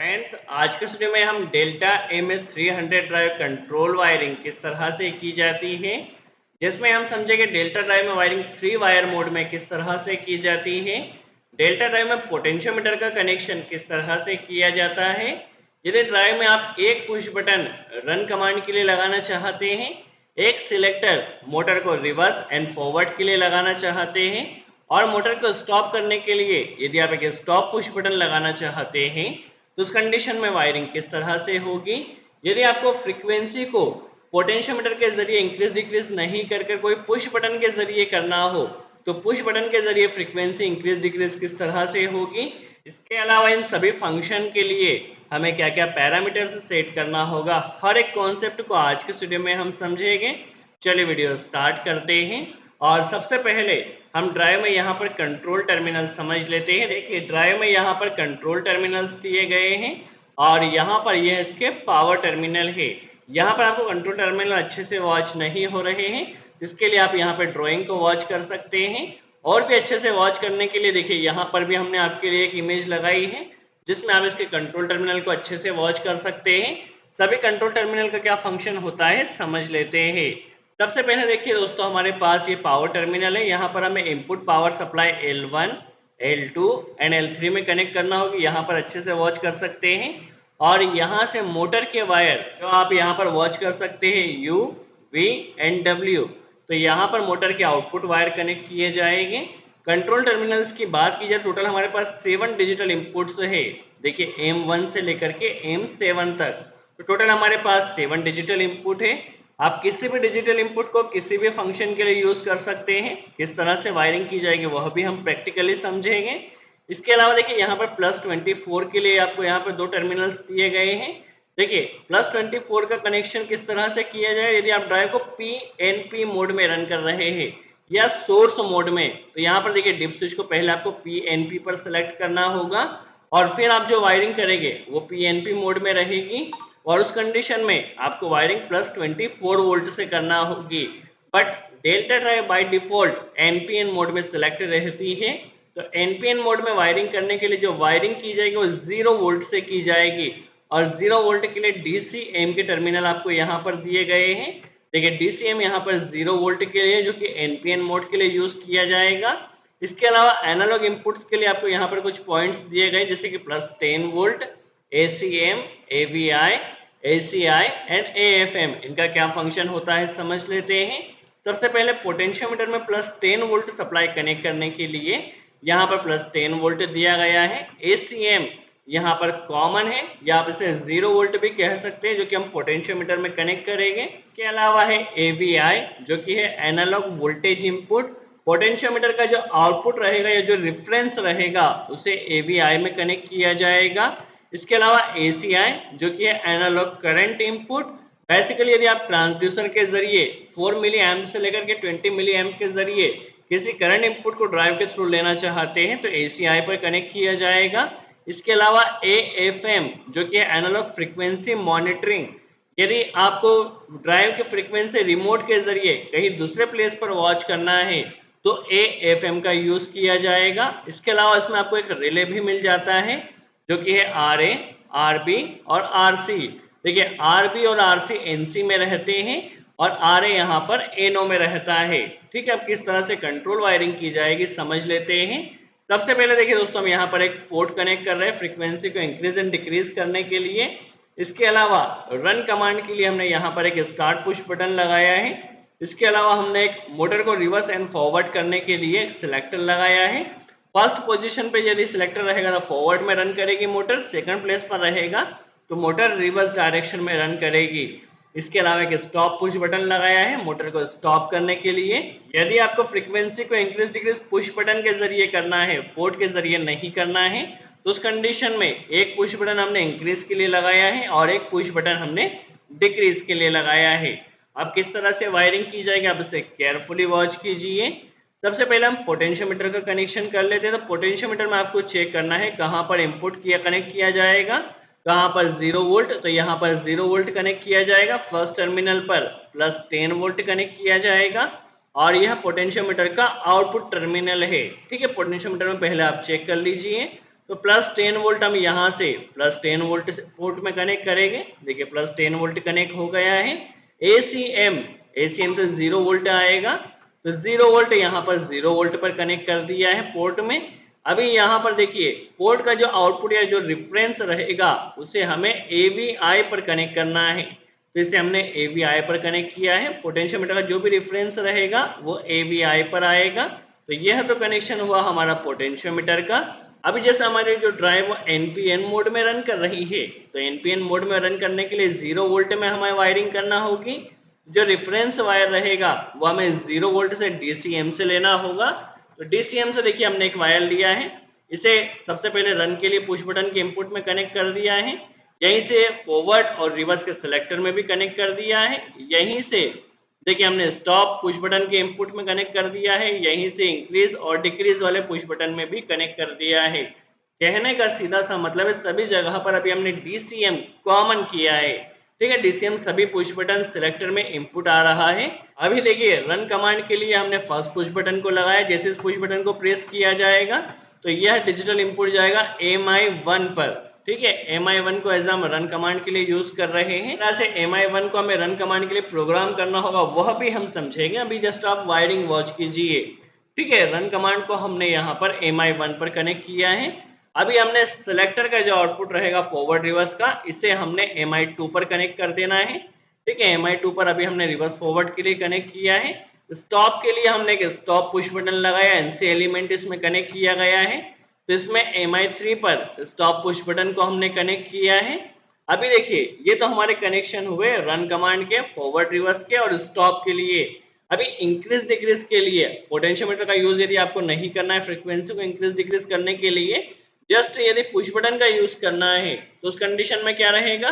Friends, आज के video में हम delta MS300 drive control wiring किस तरह से की जाती है, जिसमें हम समझेंगे डेल्टा ड्राइव में वायरिंग 3 वायर मोड में किस तरह से की जाती है, डेल्टा ड्राइव में पोटेंशियोमीटर का कनेक्शन किस तरह से किया जाता है। यदि ड्राइव में आप एक पुश बटन रन कमांड के लिए लगाना चाहते हैं, एक सिलेक्टर मोटर को रिवर्स एंड फॉरवर्ड के लिए लगाना चाहते हैं और मोटर को स्टॉप करने के लिए यदि आप एक स्टॉप पुश बटन लगाना चाहते हैं, तो उस कंडीशन में वायरिंग किस तरह से होगी। यदि आपको फ्रीक्वेंसी को पोटेंशियोमीटर के जरिए इंक्रीज डिक्रीज नहीं करके कोई पुश बटन के जरिए करना हो, तो पुश बटन के जरिए फ्रीक्वेंसी इंक्रीज डिक्रीज किस तरह से होगी। इसके अलावा इन सभी फंक्शन के लिए हमें क्या क्या पैरामीटर्स सेट करना होगा, हर एक कॉन्सेप्ट को आज के वीडियो में हम समझेंगे। चलिए वीडियो स्टार्ट करते हैं। और सबसे पहले हम ड्राइव में यहाँ पर कंट्रोल टर्मिनल समझ लेते हैं। देखिए, ड्राइव में यहाँ पर कंट्रोल टर्मिनल्स दिए गए हैं और यहाँ पर यह इसके पावर टर्मिनल है। यहाँ पर आपको कंट्रोल टर्मिनल अच्छे से वॉच नहीं हो रहे हैं, इसके लिए आप यहाँ पर ड्राइंग को वॉच कर सकते हैं। और भी अच्छे से वॉच करने के लिए देखिए, यहाँ पर भी हमने आपके लिए एक इमेज लगाई है जिसमें आप इसके कंट्रोल टर्मिनल को अच्छे से वॉच कर सकते हैं। सभी कंट्रोल टर्मिनल का क्या फंक्शन होता है समझ लेते हैं। सबसे पहले देखिए दोस्तों, हमारे पास ये पावर टर्मिनल है। यहाँ पर हमें input power supply L1, L2 and L3 में कनेक्ट करना होगी। यहाँ पर अच्छे से वॉच कर सकते हैं। और यहाँ से मोटर के वायर जो आप यहाँ पर वॉच कर सकते हैं U, V एंड W, तो यहाँ पर मोटर के आउटपुट वायर कनेक्ट किए जाएंगे। कंट्रोल टर्मिनल्स की बात की जाए, टोटल हमारे पास 7 डिजिटल इनपुट्स है। देखिए, M1 से लेकर के M7 तक, तो टोटल हमारे पास 7 डिजिटल इनपुट है। आप किसी भी डिजिटल इनपुट को किसी भी फंक्शन के लिए यूज कर सकते हैं। किस तरह से वायरिंग की जाएगी वह भी हम प्रैक्टिकली समझेंगे। इसके अलावा देखिए, यहाँ पर +24 के लिए आपको यहाँ पर 2 टर्मिनल्स दिए गए हैं। देखिए, +24 का कनेक्शन किस तरह से किया जाए। यदि आप ड्राइव को PNP मोड में रन कर रहे हैं या सोर्स मोड में, तो यहाँ पर देखिए डिप स्विच को पहले आपको PNP पर सेलेक्ट करना होगा और फिर आप जो वायरिंग करेंगे वो PNP मोड में रहेगी और उस कंडीशन में आपको वायरिंग +24 वोल्ट से करना होगी। But delta drive by default NPN mode में सिलेक्ट रहती है, तो NPN मोड में वायरिंग करने के लिए जो वायरिंग की जाएगी वो 0 वोल्ट से की जाएगी और 0 वोल्ट के लिए DCM के टर्मिनल आपको यहाँ पर दिए गए हैं। देखिए, DCM यहाँ पर 0 वोल्ट के लिए जो कि NPN मोड के लिए यूज किया जाएगा। इसके अलावा एनालॉग इनपुट्स के लिए आपको यहाँ पर कुछ पॉइंट्स दिए गए, जैसे कि +10 volt, ACM, AVI, ACI and AFM, इनका क्या फंक्शन होता है समझ लेते हैं। सबसे पहले पोटेंशियोमीटर में +10 वोल्ट सप्लाई कनेक्ट करने के लिए यहाँ पर +10 वोल्ट दिया गया है। ACM यहाँ पर कॉमन है या आप इसे 0 वोल्ट भी कह सकते हैं, जो कि हम पोटेंशियोमीटर में कनेक्ट करेंगे। इसके अलावा है AVI, जो कि है एनालॉग वोल्टेज इनपुट। पोटेंशियोमीटर का जो आउटपुट रहेगा या जो रेफरेंस रहेगा उसे AVI में कनेक्ट किया जाएगा। इसके अलावा ACI, जो कि है एनालॉग करंट इनपुट। बेसिकली यदि आप ट्रांसड्यूसर के जरिए 4 मिली एम्प से लेकर के 20 मिली एम्प के जरिए किसी करंट इनपुट को ड्राइव के थ्रू लेना चाहते हैं तो ACI पर कनेक्ट किया जाएगा। इसके अलावा AFM, जो कि है एनालॉग फ्रीक्वेंसी मॉनिटरिंग। यदि आपको ड्राइव के फ्रीक्वेंसी रिमोट के जरिए कहीं दूसरे प्लेस पर वॉच करना है तो AFM का यूज किया जाएगा। इसके अलावा इसमें आपको एक रिले भी मिल जाता है, जो कि है RA, RB और RC। देखिए, RB और RC NC में रहते हैं और RA यहाँ पर NO में रहता है। ठीक है, अब किस तरह से कंट्रोल वायरिंग की जाएगी समझ लेते हैं। सबसे पहले देखिए दोस्तों, हम यहाँ पर एक पोर्ट कनेक्ट कर रहे हैं फ्रीक्वेंसी को इंक्रीज एंड डिक्रीज करने के लिए। इसके अलावा रन कमांड के लिए हमने यहाँ पर एक स्टार्ट पुश बटन लगाया है। इसके अलावा हमने एक मोटर को रिवर्स एंड फॉरवर्ड करने के लिए एक सिलेक्टर लगाया है। फर्स्ट पोजीशन पे यदि सिलेक्टर रहेगा तो फॉरवर्ड में रन करेगी मोटर, सेकंड प्लेस पर रहेगा तो मोटर रिवर्स डायरेक्शन में रन करेगी। इसके अलावा एक स्टॉप पुश बटन लगाया है मोटर को स्टॉप करने के लिए। यदि आपको फ्रीक्वेंसी को इंक्रीज डिक्रीज पुश बटन के जरिए करना है, पोर्ट के जरिए नहीं करना है, तो उस कंडीशन में एक पुश बटन हमने इंक्रीज के लिए लगाया है और एक पुश बटन हमने डिक्रीज के लिए लगाया है। अब किस तरह से वायरिंग की जाएगी आप इसे केयरफुली वॉच कीजिए। सबसे पहले हम पोटेंशियोमीटर का कनेक्शन कर लेते हैं। तो पोटेंशियोमीटर में आपको चेक करना है कहाँ पर इनपुट किया कनेक्ट किया जाएगा, कहाँ पर 0 वोल्ट, तो यहाँ पर 0 वोल्ट कनेक्ट किया जाएगा। फर्स्ट टर्मिनल पर +10 वोल्ट कनेक्ट किया जाएगा और यह पोटेंशियोमीटर का आउटपुट टर्मिनल है। ठीक है, पोटेंशियोमीटर में पहले आप चेक कर लीजिए। तो प्लस 10 वोल्ट हम यहाँ से प्लस 10 वोल्ट से पोर्ट में कनेक्ट करेंगे। देखिए प्लस 10 वोल्ट कनेक्ट हो गया है। ACM से 0 वोल्ट आएगा, तो 0 वोल्ट यहाँ पर 0 वोल्ट पर कनेक्ट कर दिया है पोर्ट में। अभी यहाँ पर देखिए पोर्ट का जो आउटपुट या जो रेफरेंस रहेगा उसे हमें AVI पर कनेक्ट करना है, तो इसे हमने AVI पर कनेक्ट किया है। पोटेंशियोमीटर का जो भी रेफरेंस रहेगा वो AVI पर आएगा। तो यह तो कनेक्शन हुआ हमारा पोटेंशियोमीटर का। अभी जैसे हमारी जो ड्राइव वो NPN मोड में रन कर रही है, तो NPN मोड में रन करने के लिए 0 वोल्ट में हमें वायरिंग करना होगी। जो रेफरेंस वायर रहेगा वो हमें 0 वोल्ट से DCM से लेना होगा। तो DCM से देखिए हमने एक वायर लिया है, इसे सबसे पहले रन के लिए पुश बटन के इनपुट में कनेक्ट कर दिया है। यहीं से फॉरवर्ड और रिवर्स के सिलेक्टर में भी कनेक्ट कर दिया है। यहीं से देखिए हमने स्टॉप पुश बटन के इनपुट में कनेक्ट कर दिया है। यहीं से इंक्रीज और डिक्रीज वाले पुश बटन में भी कनेक्ट कर दिया है। कहने का सीधा सा मतलब है सभी जगह पर अभी हमने DCM कॉमन किया है। ठीक है, DCM सभी पुश बटन सिलेक्टर में इनपुट आ रहा है। अभी देखिए रन कमांड के लिए हमने फर्स्ट पुश बटन को लगाया। जैसे इस पुश बटन को प्रेस किया जाएगा तो यह डिजिटल इनपुट जाएगा MI1 पर। ठीक है, MI1 को एज हम रन कमांड के लिए यूज कर रहे हैं। ऐसे MI1 को हमें रन कमांड के लिए प्रोग्राम करना होगा, वह भी हम समझेंगे। अभी जस्ट आप वायरिंग वॉच कीजिए। ठीक है, रन कमांड को हमने यहाँ पर MI1 पर कनेक्ट किया है। अभी हमने सिलेक्टर का जो आउटपुट रहेगा फॉरवर्ड रिवर्स का, इसे हमने MI2 पर कनेक्ट कर देना है। ठीक है, MI2 पर अभी हमने रिवर्स फॉरवर्ड के लिए कनेक्ट किया है। स्टॉप के लिए हमने एक स्टॉप पुश बटन लगाया, NC एलिमेंट इसमें कनेक्ट किया गया है। तो इसमें MI3 पर स्टॉप पुश बटन को हमने कनेक्ट किया है। अभी देखिए ये तो हमारे कनेक्शन हुए रन कमांड के, फॉरवर्ड रिवर्स के और स्टॉप के लिए। अभी इंक्रीज डिक्रीज के लिए पोटेंशियोमीटर का यूज यदि आपको नहीं करना है, फ्रीक्वेंसी को इंक्रीज डिक्रीज करने के लिए जस्ट यदि पुश बटन का यूज करना है, तो उस कंडीशन में क्या रहेगा,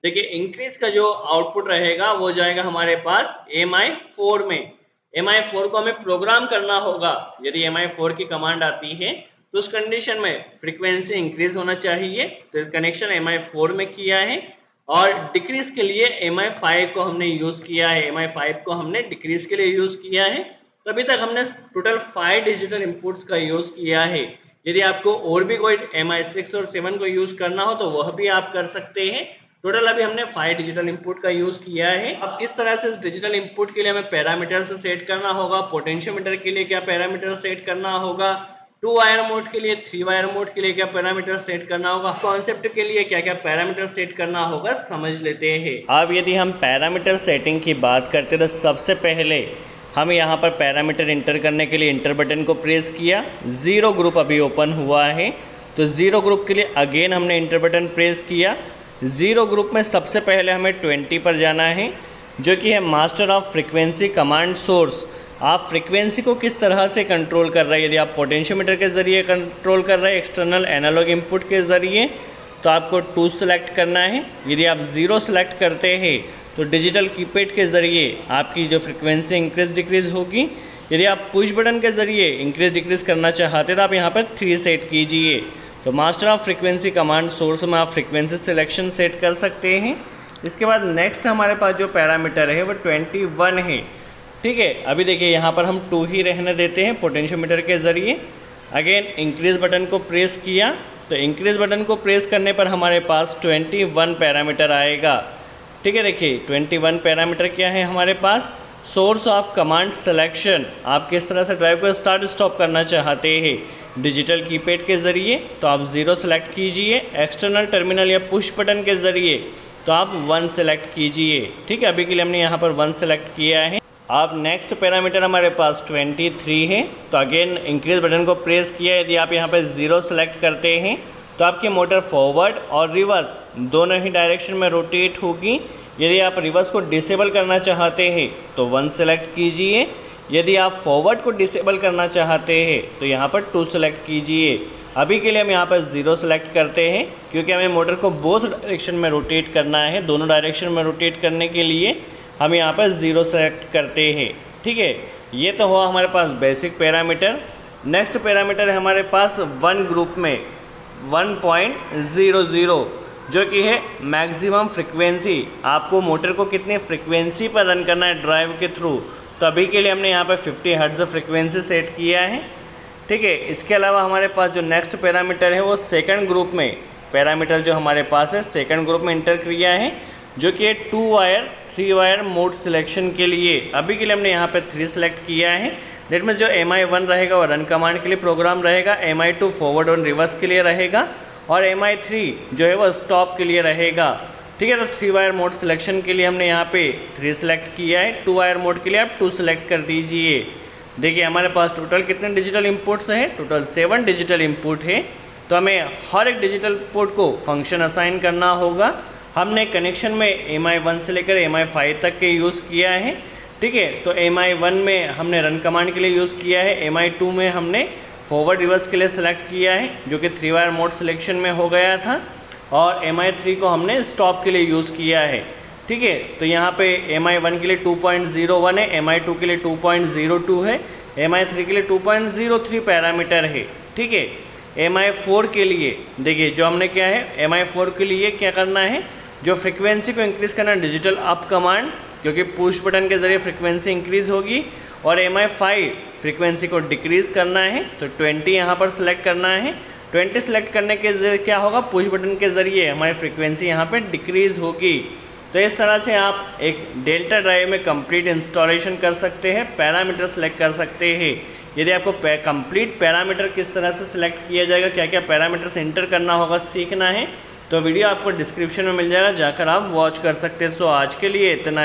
देखिए इंक्रीज का जो आउटपुट रहेगा वो जाएगा हमारे पास MI4 में। MI4 को हमें प्रोग्राम करना होगा। यदि MI4 की कमांड आती है तो उस कंडीशन में फ्रीक्वेंसी इंक्रीज होना चाहिए, तो इस कनेक्शन MI4 में किया है। और डिक्रीज के लिए MI5 को हमने यूज किया है। MI5 को हमने डिक्रीज के लिए यूज किया है। तो अभी तक हमने टोटल 5 डिजिटल इनपुट्स का यूज किया है। यदि आपको और भी कोई MI6 और 7 को यूज करना हो तो वह भी आप कर सकते हैं। टोटल अभी हमने 5 डिजिटल इनपुट का यूज किया है। अब किस तरह से इस डिजिटल इनपुट के लिए हमें पैरामीटर्स सेट करना होगा, पोटेंशियोमीटर के लिए क्या पैरामीटर सेट करना होगा, 2 वायर मोड के लिए, 3 वायर मोड के लिए क्या पैरामीटर सेट करना होगा, कॉन्सेप्ट के लिए क्या क्या पैरामीटर सेट करना होगा, समझ लेते हैं। अब यदि हम पैरामीटर सेटिंग की बात करते हैं तो सबसे पहले हम यहाँ पर पैरामीटर इंटर करने के लिए इंटर बटन को प्रेस किया। 0 ग्रुप अभी ओपन हुआ है, तो 0 ग्रुप के लिए अगेन हमने इंटर बटन प्रेस किया। 0 ग्रुप में सबसे पहले हमें 20 पर जाना है, जो कि है master of frequency command source. आप फ्रीक्वेंसी को किस तरह से कंट्रोल कर रहे हैं, यदि आप पोटेंशियोमीटर के ज़रिए कंट्रोल कर रहे हैं एक्सटर्नल एनालॉग इनपुट के ज़रिए, तो आपको 2 सेलेक्ट करना है। यदि आप 0 सेलेक्ट करते हैं तो डिजिटल कीपैड के ज़रिए आपकी जो फ्रीक्वेंसी इंक्रीज डिक्रीज होगी। यदि आप पुश बटन के ज़रिए इंक्रीज डिक्रीज करना चाहते हैं तो आप यहाँ पर 3 सेट कीजिए। तो master of frequency command source में आप फ्रीक्वेंसी सिलेक्शन सेट कर सकते हैं। इसके बाद नेक्स्ट हमारे पास जो पैरामीटर है वो 21 है। ठीक है, अभी देखिए यहाँ पर हम 2 ही रहने देते हैं पोटेंशियोमीटर के ज़रिए। अगेन इंक्रीज बटन को प्रेस किया, तो इंक्रीज बटन को प्रेस करने पर हमारे पास 21 पैरामीटर आएगा। ठीक है, देखिए 21 पैरामीटर क्या है हमारे पास, सोर्स ऑफ कमांड सिलेक्शन। आप किस तरह से ड्राइव को स्टार्ट स्टॉप करना चाहते हैं डिजिटल कीपैड के ज़रिए, तो आप 0 सेलेक्ट कीजिए। एक्सटर्नल टर्मिनल या पुश बटन के ज़रिए तो आप 1 सेलेक्ट कीजिए। ठीक है, अभी के लिए हमने यहाँ पर 1 सेलेक्ट किया है। अब नेक्स्ट पैरामीटर हमारे पास 23 है, तो अगेन इंक्रीज बटन को प्रेस किया। यदि आप यहाँ पर 0 सेलेक्ट करते हैं तो आपकी मोटर फॉरवर्ड और रिवर्स दोनों ही डायरेक्शन में रोटेट होगी। यदि आप रिवर्स को डिसेबल करना चाहते हैं तो 1 सेलेक्ट कीजिए। यदि आप फॉरवर्ड को डिसेबल करना चाहते हैं तो यहाँ पर 2 सेलेक्ट कीजिए। अभी के लिए हम यहाँ पर 0 सेलेक्ट करते हैं, क्योंकि हमें मोटर को बोथ डायरेक्शन में रोटेट करना है। दोनों डायरेक्शन में रोटेट करने के लिए हम यहाँ पर 0 सेलेक्ट करते हैं। ठीक है, ये तो हुआ हमारे पास बेसिक पैरामीटर। नेक्स्ट पैरामीटर है हमारे पास 1 ग्रुप में 1.00, जो कि है मैक्सिमम फ्रिक्वेंसी। आपको मोटर को कितने फ्रिक्वेंसी पर रन करना है ड्राइव के थ्रू, तो अभी के लिए हमने यहाँ पर 50 हर्ट्ज़ फ्रिक्वेंसी सेट किया है। ठीक है। इसके अलावा हमारे पास जो नेक्स्ट पैरामीटर है वो सेकंड ग्रुप में पैरामीटर जो हमारे पास है सेकंड ग्रुप में इंटर किया है, जो कि 2 वायर 3 वायर मोड सिलेक्शन के लिए। अभी के लिए हमने यहाँ पे 3 सेलेक्ट किया है। दैट मीन्स जो MI1 रहेगा वो रन कमांड के लिए प्रोग्राम रहेगा, MI2 फॉरवर्ड और रिवर्स के लिए रहेगा, और MI3 जो है वो स्टॉप के लिए रहेगा। ठीक है, तो 3 वायर मोड सिलेक्शन के लिए हमने यहाँ पे 3 सेलेक्ट किया है। 2 वायर मोड के लिए आप 2 सेलेक्ट कर दीजिए। देखिए हमारे पास टोटल कितने डिजिटल इनपुट्स हैं, टोटल 7 डिजिटल इनपुट है। तो हमें हर एक डिजिटल पोर्ट को फंक्शन असाइन करना होगा। हमने कनेक्शन में MI1 से लेकर MI5 तक के यूज़ किया है। ठीक है, तो MI1 में हमने रन कमांड के लिए यूज़ किया है, MI2 में हमने फॉरवर्ड रिवर्स के लिए सेलेक्ट किया है जो कि 3 वायर मोड सिलेक्शन में हो गया था, और MI3 को हमने स्टॉप के लिए यूज़ किया है। ठीक है, तो यहाँ पे MI1 के लिए 2.01 है, MI2 के लिए 2.02 है, MI3 के लिए 2.03 पैरामीटर है। ठीक है, MI4 के लिए देखिए जो हमने क्या है, MI4 के लिए क्या करना है, जो फ्रिक्वेंसी को इंक्रीज़ करना है डिजिटल अप कमांड, क्योंकि पुश बटन के ज़रिए फ्रिक्वेंसी इंक्रीज़ होगी, और MI5 फ्रिक्वेंसी को डिक्रीज़ करना है, तो 20 यहाँ पर सिलेक्ट करना है। 20 सेलेक्ट करने के ज़रिए क्या होगा, पुश बटन के ज़रिए हमारी फ्रिक्वेंसी यहाँ पे डिक्रीज़ होगी। तो इस तरह से आप एक डेल्टा ड्राइव में कंप्लीट इंस्टॉलेशन कर सकते हैं, पैरामीटर सेलेक्ट कर सकते हैं। यदि आपको कंप्लीट पैरामीटर किस तरह से सिलेक्ट किया जाएगा, क्या क्या पैरामीटर्स इंटर करना होगा, सीखना है, तो वीडियो आपको डिस्क्रिप्शन में मिल जाएगा, जाकर आप वॉच कर सकते हैं। सो आज के लिए इतना ही।